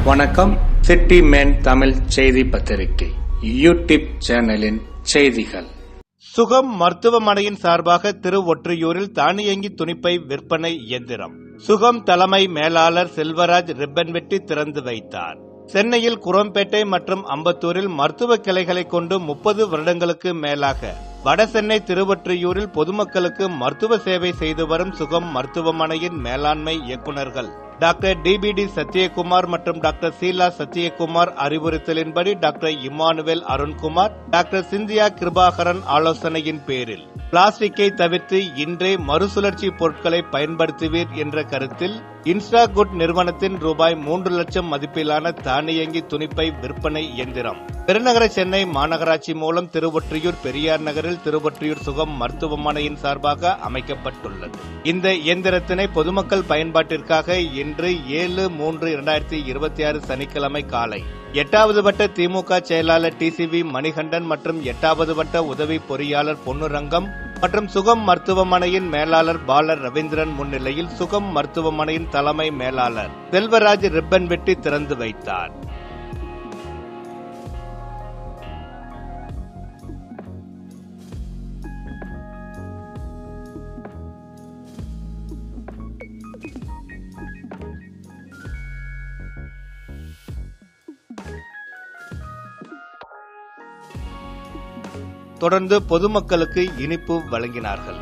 வணக்கம். City man Tamil செய்தி பத்திரிகை யூடியூப் சேனலின் செய்திகள். சுகம் மருத்துவமனையின் சார்பாக திருவொற்றியூரில் தானியங்கி துணிப்பை விற்பனை இயந்திரம் சுகம் தலைமை மேலாளர் செல்வராஜ் ரிப்பன் வெட்டி திறந்து வைத்தார். சென்னையில் குரோம்பேட்டை மற்றும் அம்பத்தூரில் மருத்துவ கிளைகளை கொண்டு 30 வருடங்களுக்கு மேலாக வடசென்னை திருவொற்றியூரில் பொதுமக்களுக்கு மருத்துவ சேவை செய்து வரும் சுகம் மருத்துவமனையின் மேலாண்மை இயக்குநர்கள் டாக்டர் டிபிடி சத்யகுமார் மற்றும் டாக்டர் சீலா சத்யகுமார் அறிவுறுத்தலின்படி டாக்டர் இம்மானுவேல் அருண்குமார், டாக்டர் சிந்தியா கிருபாகரன் ஆலோசனையின் பேரில் பிளாஸ்டிக்கை தவிர்த்து இன்றே மறுசுழற்சி பொருட்களை பயன்படுத்துவீர் என்ற கருத்தில் இன்ஸ்டாகுட் நிறுவனத்தின் ரூபாய் 3 லட்சம் மதிப்பிலான தானியங்கி துணிப்பை விற்பனை இயந்திரம் பெருநகர சென்னை மாநகராட்சி மூலம் திருவொற்றியூர் பெரியார் நகரில் திருவொற்றியூர் சுகம் மருத்துவமனையின் சார்பாக அமைக்கப்பட்டுள்ளது. இந்த இயந்திரத்தினை பொதுமக்கள் பயன்பாட்டிற்காக இன்று 7/3/2026 சனிக்கிழமை காலை 8வது வட்ட திமுக செயலாளர் டிசிவி மணிகண்டன் மற்றும் 8வது வட்ட உதவி பொறியாளர் பொன்னுரங்கம் மற்றும் சுகம் மருத்துவமனையின் மேலாளர் பாலர் ரவீந்திரன் முன்னிலையில் சுகம் மருத்துவமனையின் தலைமை மேலாளர் செல்வராஜ் ரிப்பன் வெட்டி திறந்து வைத்தார். தொடர்ந்து பொதுமக்களுக்கு இனிப்பு வழங்கினார்கள்.